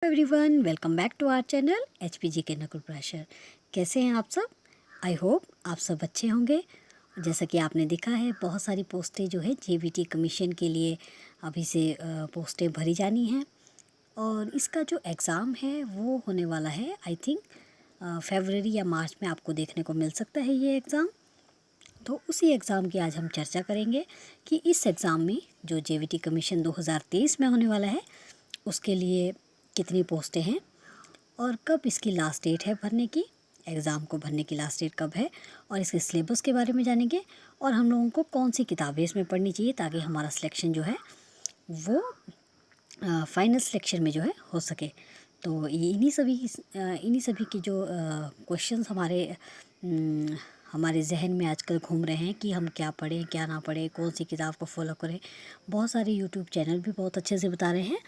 Everyone, welcome back to our channel HPG के Nakul pressure. कैसे हैं आप सब? आई होप आप सब अच्छे होंगे। जैसा कि आपने देखा है, बहुत सारी पोस्टें जो है JBT कमीशन के लिए अभी से पोस्टें भरी जानी हैं और इसका जो एग्ज़ाम है वो होने वाला है। आई थिंक फरवरी या मार्च में आपको देखने को मिल सकता है ये एग्ज़ाम। तो उसी एग्ज़ाम की आज हम चर्चा करेंगे कि इस एग्ज़ाम में जो JBT कमीशन 2023 में होने वाला है उसके लिए कितनी पोस्टें हैं और कब इसकी लास्ट डेट है भरने की, एग्ज़ाम को भरने की लास्ट डेट कब है, और इसके सिलेबस के बारे में जानेंगे और हम लोगों को कौन सी किताबें इसमें पढ़नी चाहिए ताकि हमारा सिलेक्शन जो है वो फाइनल सिलेक्शन में जो है हो सके। तो ये इन्हीं सभी की जो क्वेश्चंस हमारे जहन में आजकल घूम रहे हैं कि हम क्या पढ़ें क्या ना पढ़ें, कौन सी किताब को फॉलो करें। बहुत सारे यूट्यूब चैनल भी बहुत अच्छे से बता रहे हैं,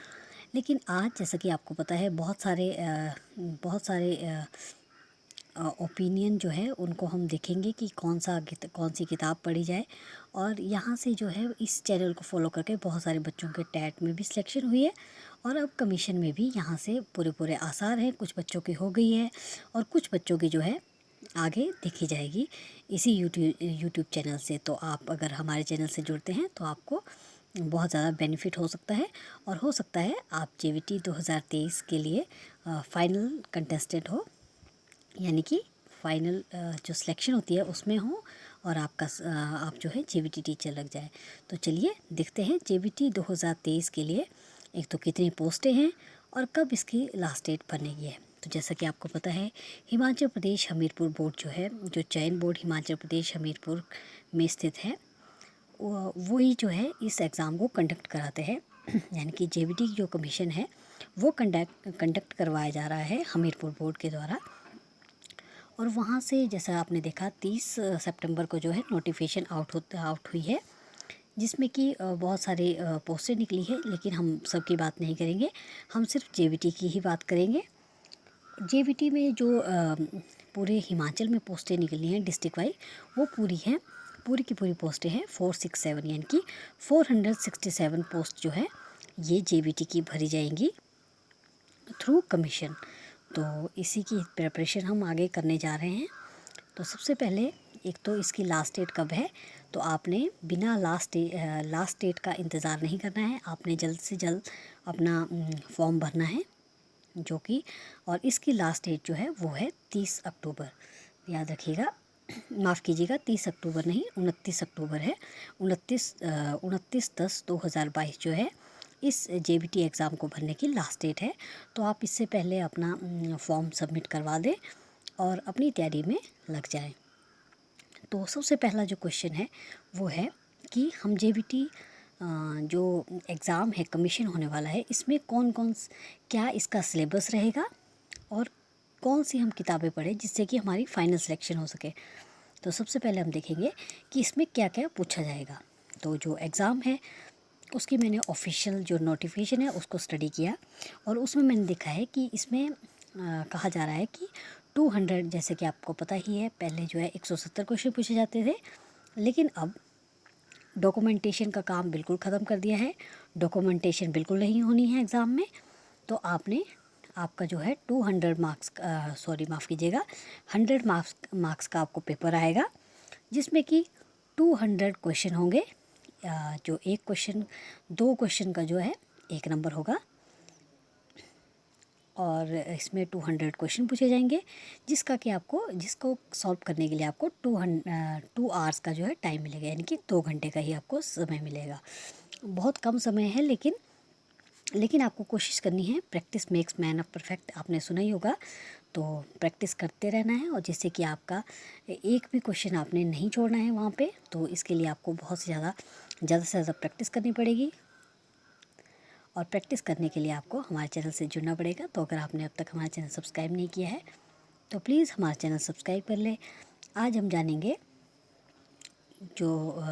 लेकिन आज जैसा कि आपको पता है बहुत सारे ओपिनियन जो है उनको हम देखेंगे कि कौन सी किताब पढ़ी जाए। और यहाँ से जो है इस चैनल को फॉलो करके बहुत सारे बच्चों के टैट में भी सिलेक्शन हुई है और अब कमीशन में भी यहाँ से पूरे आसार हैं। कुछ बच्चों की हो गई है और कुछ बच्चों की जो है आगे देखी जाएगी इसी यूट्यूब चैनल से। तो आप अगर हमारे चैनल से जुड़ते हैं तो आपको बहुत ज़्यादा बेनिफिट हो सकता है और हो सकता है आप JBT 2023 के लिए फाइनल कंटेस्टेंट हो, यानी कि फाइनल जो सिलेक्शन होती है उसमें हो और आप जो है JBT टीचर लग जाए। तो चलिए देखते हैं JBT 2023 के लिए एक तो कितनी पोस्टें हैं और कब इसकी लास्ट डेट भरने की है। तो जैसा कि आपको पता है, हिमाचल प्रदेश हमीरपुर बोर्ड जो है, जो चयन बोर्ड हिमाचल प्रदेश हमीरपुर में स्थित है, वही जो है इस एग्ज़ाम को कंडक्ट कराते हैं। यानी कि JBT की जो कमीशन है वो कंडक्ट करवाया जा रहा है हमीरपुर बोर्ड के द्वारा। और वहाँ से जैसा आपने देखा 30 सितंबर को जो है नोटिफिकेशन आउट हुई है, जिसमें कि बहुत सारे पोस्टें निकली है, लेकिन हम सबकी बात नहीं करेंगे, हम सिर्फ JBT की ही बात करेंगे। JBT में जो पूरे हिमाचल में पोस्टें निकली हैं डिस्ट्रिक्ट वाइज, वो पूरी की पूरी पोस्टें हैं 467, यानी कि 467 पोस्ट जो है ये JBT की भरी जाएंगी थ्रू कमीशन। तो इसी की प्रिपरेशन हम आगे करने जा रहे हैं। तो सबसे पहले एक तो इसकी लास्ट डेट कब है, तो आपने बिना लास्ट डेट का इंतज़ार नहीं करना है, आपने जल्द से जल्द अपना फॉर्म भरना है जो कि, और इसकी लास्ट डेट जो है वो है 30 अक्टूबर। याद रखिएगा, माफ़ कीजिएगा 30 अक्टूबर नहीं, 29 अक्टूबर है। 29/10/2022 जो है इस JBT एग्ज़ाम को भरने की लास्ट डेट है। तो आप इससे पहले अपना फॉर्म सबमिट करवा दें और अपनी तैयारी में लग जाएं। तो सबसे पहला जो क्वेश्चन है वो है कि हम JBT जो एग्ज़ाम है कमीशन होने वाला है, इसमें क्या इसका सिलेबस रहेगा और कौन सी हम किताबें पढ़ें जिससे कि हमारी फाइनल सिलेक्शन हो सके। तो सबसे पहले हम देखेंगे कि इसमें क्या क्या पूछा जाएगा। तो जो एग्ज़ाम है उसकी मैंने ऑफिशियल जो नोटिफिकेशन है उसको स्टडी किया और उसमें मैंने देखा है कि इसमें कहा जा रहा है कि 200, जैसे कि आपको पता ही है, पहले जो है 170 क्वेश्चन पूछे जाते थे, लेकिन अब डॉक्यूमेंटेशन का काम बिल्कुल ख़त्म कर दिया है। डॉक्यूमेंटेशन बिल्कुल नहीं होनी है एग्ज़ाम में। तो आपका जो है 200 मार्क्स, माफ़ कीजिएगा, 100 मार्क्स का आपको पेपर आएगा, जिसमें कि 200 क्वेश्चन होंगे। जो दो क्वेश्चन का जो है 1 नंबर होगा और इसमें 200 क्वेश्चन पूछे जाएंगे, जिसको सॉल्व करने के लिए आपको 2 आवर्स का जो है टाइम मिलेगा, यानी कि 2 घंटे का ही आपको समय मिलेगा। बहुत कम समय है, लेकिन आपको कोशिश करनी है। Practice makes man of perfect, आपने सुना ही होगा। तो प्रैक्टिस करते रहना है और जिससे कि आपका एक भी क्वेश्चन आपने नहीं छोड़ना है वहाँ पे। तो इसके लिए आपको बहुत से ज़्यादा से ज़्यादा प्रैक्टिस करनी पड़ेगी और प्रैक्टिस करने के लिए आपको हमारे चैनल से जुड़ना पड़ेगा। तो अगर आपने अब तक हमारा चैनल सब्सक्राइब नहीं किया है तो प्लीज़ हमारा चैनल सब्सक्राइब कर लें। आज हम जानेंगे जो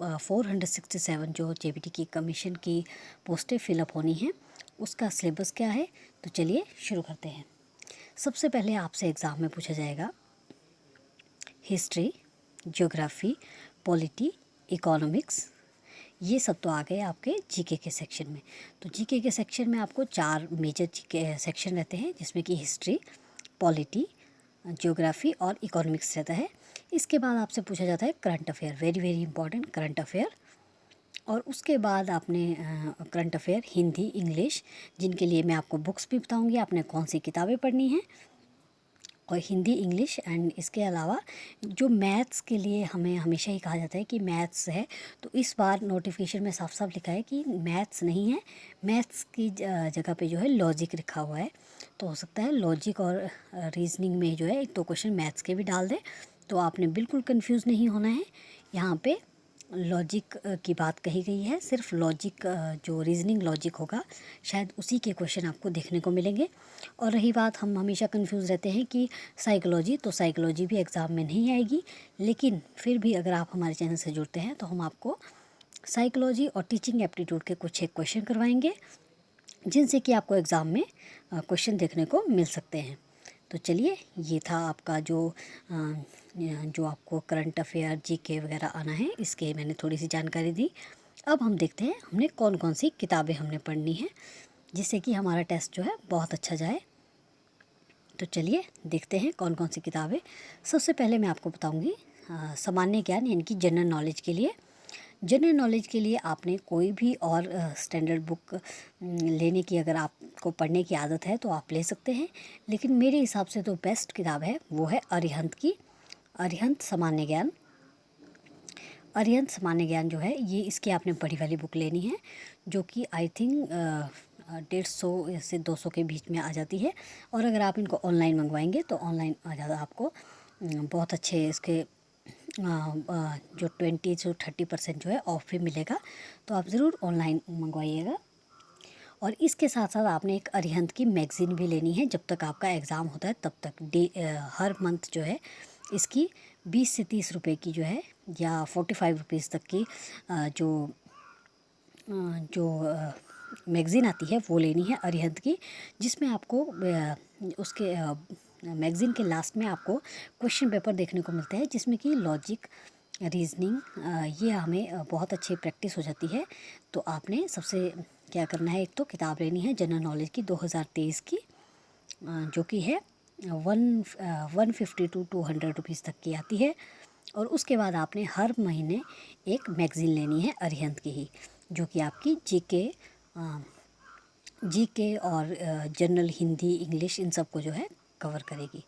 467 जो JBT की कमीशन की पोस्टें फिलअप होनी हैं उसका सिलेबस क्या है। तो चलिए शुरू करते हैं। सबसे पहले आपसे एग्ज़ाम में पूछा जाएगा हिस्ट्री, ज्योग्राफी, पॉलिटी, इकोनॉमिक्स, ये सब तो आ गए आपके जीके के सेक्शन में। तो जीके के सेक्शन में आपको 4 मेजर जीके सेक्शन रहते हैं, जिसमें कि हिस्ट्री, पॉलिटी, ज्योग्राफी और इकोनॉमिक्स रहता है। इसके बाद आपसे पूछा जाता है current affair, very very important current affair. और उसके बाद आपने करंट अफेयर हिंदी, इंग्लिश, जिनके लिए मैं आपको बुक्स भी बताऊंगी, आपने कौन सी किताबें पढ़नी हैं, और हिंदी, इंग्लिश एंड इसके अलावा जो मैथ्स के लिए हमें हमेशा ही कहा जाता है कि मैथ्स है, तो इस बार नोटिफिकेशन में साफ साफ लिखा है कि मैथ्स नहीं है, मैथ्स की जगह पे जो है लॉजिक लिखा हुआ है। तो हो सकता है लॉजिक और रीजनिंग में जो है 1-2 क्वेश्चन मैथ्स के भी डाल दें। तो आपने बिल्कुल कंफ्यूज नहीं होना है। यहाँ पे लॉजिक की बात कही गई है, सिर्फ लॉजिक जो रीजनिंग लॉजिक होगा शायद उसी के क्वेश्चन आपको देखने को मिलेंगे। और रही बात, हम हमेशा कंफ्यूज रहते हैं कि साइकोलॉजी, तो साइकोलॉजी भी एग्ज़ाम में नहीं आएगी, लेकिन फिर भी अगर आप हमारे चैनल से जुड़ते हैं तो हम आपको साइकोलॉजी और टीचिंग एप्टीट्यूड के कुछ एक क्वेश्चन करवाएंगे, जिनसे कि आपको एग्ज़ाम में क्वेश्चन देखने को मिल सकते हैं। तो चलिए, ये था आपका जो आपको करंट अफेयर, जीके वगैरह आना है, इसके मैंने थोड़ी सी जानकारी दी। अब हम देखते हैं हमने कौन कौन सी किताबें हमने पढ़नी है, जिससे कि हमारा टेस्ट जो है बहुत अच्छा जाए। तो चलिए देखते हैं कौन कौन सी किताबें। सबसे पहले मैं आपको बताऊंगी सामान्य ज्ञान, यानी कि जनरल नॉलेज के लिए। जनरल नॉलेज के लिए आपने कोई भी और स्टैंडर्ड बुक लेने की, अगर आपको पढ़ने की आदत है तो आप ले सकते हैं, लेकिन मेरे हिसाब से तो बेस्ट किताब है वो है अरिहंत की, अरिहंत सामान्य ज्ञान। अरिहंत सामान्य ज्ञान जो है ये, इसकी आपने बड़ी वाली बुक लेनी है, जो कि आई थिंक 150 से 200 के बीच में आ जाती है। और अगर आप इनको ऑनलाइन मंगवाएंगे तो ऑनलाइन ज़्यादा आपको बहुत अच्छे इसके जो 20 से 30% जो है ऑफ भी मिलेगा। तो आप ज़रूर ऑनलाइन मंगवाइएगा। और इसके साथ साथ आपने एक अरिहंत की मैगज़ीन भी लेनी है, जब तक आपका एग्ज़ाम होता है तब तक। हर मंथ जो है इसकी 20 से 30 रुपए की जो है, या 45 रुपीज़ तक की जो मैगज़ीन आती है वो लेनी है अरिहंत की, जिसमें आपको उसके मैगज़ीन के लास्ट में आपको क्वेश्चन पेपर देखने को मिलता है, जिसमें कि लॉजिक, रीजनिंग, ये हमें बहुत अच्छी प्रैक्टिस हो जाती है। तो आपने सबसे क्या करना है, एक तो किताब लेनी है जनरल नॉलेज की 2023 की, जो कि है 150 टू 200 रुपीज़ तक की आती है। और उसके बाद आपने हर महीने एक मैगज़ीन लेनी है अरिहंत की ही, जो कि आपकी जीके और जनरल हिंदी, इंग्लिश, इन सब को जो है कवर करेगी।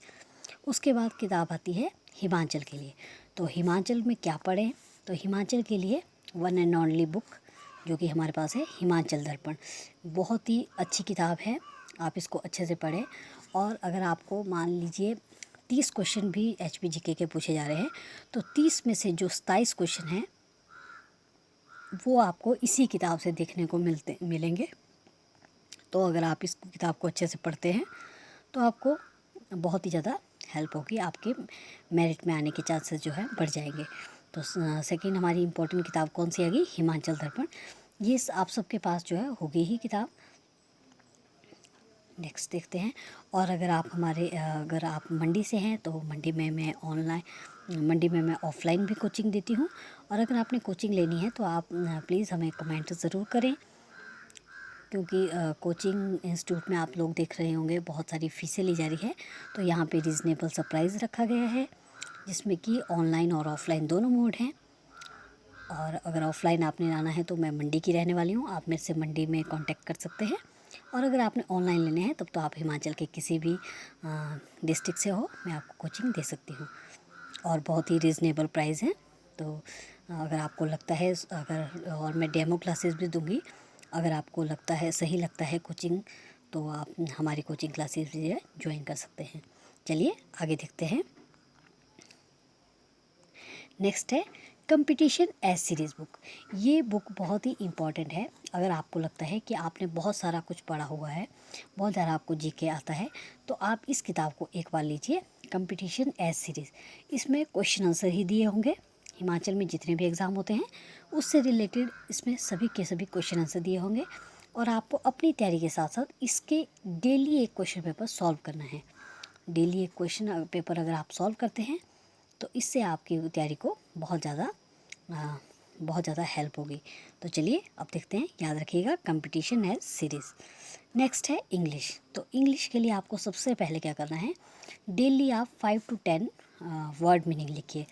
उसके बाद किताब आती है हिमाचल के लिए। तो हिमाचल में क्या पढ़ें, तो हिमाचल के लिए वन एंड ओनली बुक जो कि हमारे पास है, हिमाचल दर्पण। बहुत ही अच्छी किताब है, आप इसको अच्छे से पढ़ें। और अगर आपको मान लीजिए 30 क्वेश्चन भी HPGK के पूछे जा रहे हैं, तो 30 में से जो 27 क्वेश्चन हैं वो आपको इसी किताब से देखने को मिलेंगे। तो अगर आप इस किताब को अच्छे से पढ़ते हैं तो आपको बहुत ही ज़्यादा हेल्प होगी, आपके मेरिट में आने के चांसेस जो है बढ़ जाएंगे। तो सेकंड हमारी इम्पोर्टेंट किताब कौन सी आ गई, हिमाचल दर्पण। ये आप सबके पास जो है होगी ही किताब। नेक्स्ट देखते हैं। और अगर आप मंडी से हैं तो मंडी में मैं ऑफ़लाइन भी कोचिंग देती हूँ। और अगर आपने कोचिंग लेनी है तो आप प्लीज़ हमें कमेंट ज़रूर करें, क्योंकि कोचिंग इंस्टीट्यूट में आप लोग देख रहे होंगे बहुत सारी फ़ीसें ली जा रही है। तो यहाँ पे रीज़नेबल सा प्राइस रखा गया है, जिसमें कि ऑनलाइन और ऑफ़लाइन दोनों मोड हैं। और अगर ऑफ़लाइन आपने लाना है तो मैं मंडी की रहने वाली हूँ, आप मेरे से मंडी में कांटेक्ट कर सकते हैं। और अगर आपने ऑनलाइन लेने हैं तब तो आप हिमाचल के किसी भी डिस्ट्रिक्ट से हो, मैं आपको कोचिंग दे सकती हूँ, और बहुत ही रीज़नेबल प्राइस है। तो अगर आपको लगता है, और मैं डेमो क्लासेस भी दूँगी, अगर आपको लगता है सही लगता है कोचिंग, तो आप हमारी कोचिंग क्लासेस भी ज्वाइन कर सकते हैं। चलिए आगे देखते हैं। नेक्स्ट है कंपटीशन एस सीरीज़ बुक। ये बुक बहुत ही इम्पॉर्टेंट है। अगर आपको लगता है कि आपने बहुत सारा कुछ पढ़ा हुआ है, बहुत ज़्यादा आपको जीके आता है, तो आप इस किताब को एक बार लीजिए, कंपटीशन एस सीरीज़। इसमें क्वेश्चन आंसर ही दिए होंगे, हिमाचल में जितने भी एग्ज़ाम होते हैं उससे रिलेटेड इसमें सभी के सभी क्वेश्चन आंसर दिए होंगे। और आपको अपनी तैयारी के साथ साथ इसके डेली एक क्वेश्चन पेपर सॉल्व करना है। डेली एक क्वेश्चन पेपर अगर आप सॉल्व करते हैं तो इससे आपकी तैयारी को बहुत ज़्यादा बहुत ज़्यादा हेल्प होगी। तो चलिए अब देखते हैं, याद रखिएगा कंपटीशन है सीरीज़। नेक्स्ट है इंग्लिश। तो इंग्लिश के लिए आपको सबसे पहले क्या करना है, डेली आप 5 to 10 वर्ड मीनिंग लिखिए,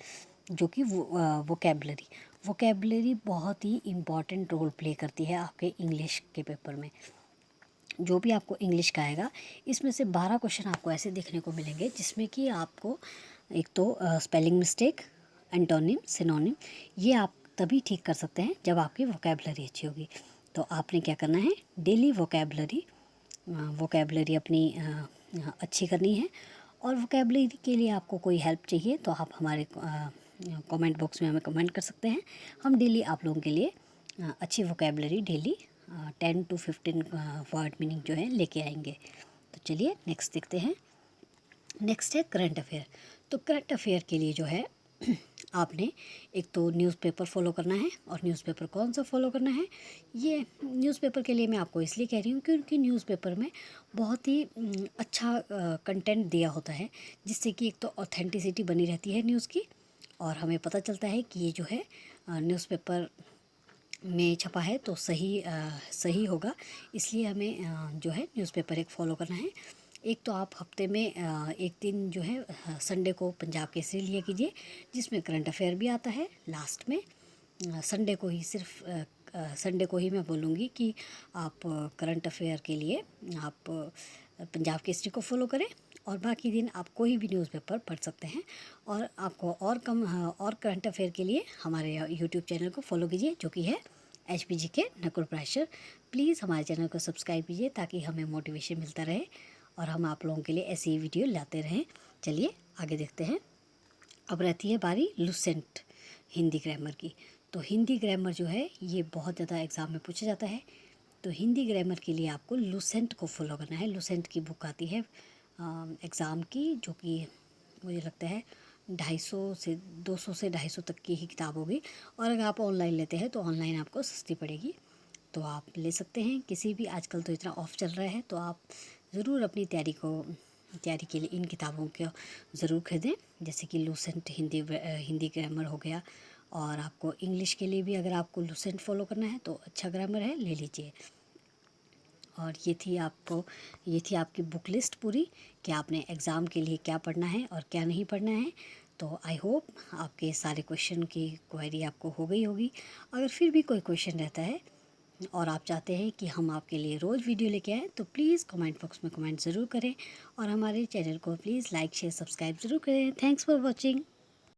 जो कि वोकेबलरी। वोकेबलरी बहुत ही इम्पॉर्टेंट रोल प्ले करती है आपके इंग्लिश के पेपर में। जो भी आपको इंग्लिश का आएगा, इसमें से 12 क्वेश्चन आपको ऐसे देखने को मिलेंगे जिसमें कि आपको एक तो स्पेलिंग मिस्टेक, एंटोनिम, सिनोनिम, ये आप तभी ठीक कर सकते हैं जब आपकी वोकेबलरी अच्छी होगी। तो आपने क्या करना है, डेली वोकेबलरी अपनी अच्छी करनी है। और वोकेबलरी के लिए आपको कोई हेल्प चाहिए तो आप हमारे कमेंट बॉक्स में हमें कमेंट कर सकते हैं। हम डेली आप लोगों के लिए अच्छी vocabulary daily 10 to 15 word meaning जो है लेके आएंगे। तो चलिए नेक्स्ट देखते हैं। नेक्स्ट है करंट अफेयर। तो करंट अफेयर के लिए जो है आपने एक तो न्यूज़पेपर फॉलो करना है। और न्यूज़पेपर कौन सा फॉलो करना है, ये न्यूज़पेपर के लिए मैं आपको इसलिए कह रही हूँ क्योंकि न्यूज़पेपर में बहुत ही अच्छा कंटेंट दिया होता है, जिससे कि एक तो ऑथेंटिसिटी बनी रहती है न्यूज़ की, और हमें पता चलता है कि ये जो है न्यूज़पेपर में छपा है तो सही होगा। इसलिए हमें जो है न्यूज़पेपर एक फ़ॉलो करना है। एक तो आप हफ्ते में एक दिन जो है संडे को पंजाब केसरी लिया कीजिए, जिसमें करंट अफेयर भी आता है लास्ट में। संडे को ही सिर्फ संडे को ही मैं बोलूँगी कि आप करंट अफेयर के लिए आप पंजाब केसरी को फॉलो करें, और बाकी दिन आप कोई भी न्यूज़पेपर पढ़ सकते हैं। और आपको और करंट अफेयर के लिए हमारे यूट्यूब चैनल को फॉलो कीजिए, जो कि है HPG के नकुल प्राशर। प्लीज़ हमारे चैनल को सब्सक्राइब कीजिए ताकि हमें मोटिवेशन मिलता रहे और हम आप लोगों के लिए ऐसी ही वीडियो लाते रहें। चलिए आगे देखते हैं। अब रहती है बारी लुसेंट हिंदी ग्रामर की। तो हिंदी ग्रामर जो है ये बहुत ज़्यादा एग्ज़ाम में पूछा जाता है। तो हिंदी ग्रामर के लिए आपको लुसेंट को फॉलो करना है। लुसेंट की बुक आती है एग्ज़ाम की, जो कि मुझे लगता है 250 से 200 से 250 तक की ही किताब होगी। और अगर आप ऑनलाइन लेते हैं तो ऑनलाइन आपको सस्ती पड़ेगी, तो आप ले सकते हैं किसी भी। आजकल तो इतना ऑफ चल रहा है, तो आप ज़रूर अपनी तैयारी के लिए इन किताबों को ज़रूर खरीदें, जैसे कि लुसेंट हिंदी ग्रामर हो गया। और आपको इंग्लिश के लिए भी अगर आपको लुसेंट फॉलो करना है तो अच्छा ग्रामर है, ले लीजिए। और ये थी आपकी बुक लिस्ट पूरी, कि आपने एग्ज़ाम के लिए क्या पढ़ना है और क्या नहीं पढ़ना है। तो आई होप आपके सारे क्वेश्चन की क्वेरी आपको हो गई होगी। अगर फिर भी कोई क्वेश्चन रहता है और आप चाहते हैं कि हम आपके लिए रोज़ वीडियो लेके आएँ, तो प्लीज़ कमेंट बॉक्स में कमेंट ज़रूर करें, और हमारे चैनल को प्लीज़ लाइक शेयर सब्सक्राइब ज़रूर करें। Thanks for watching.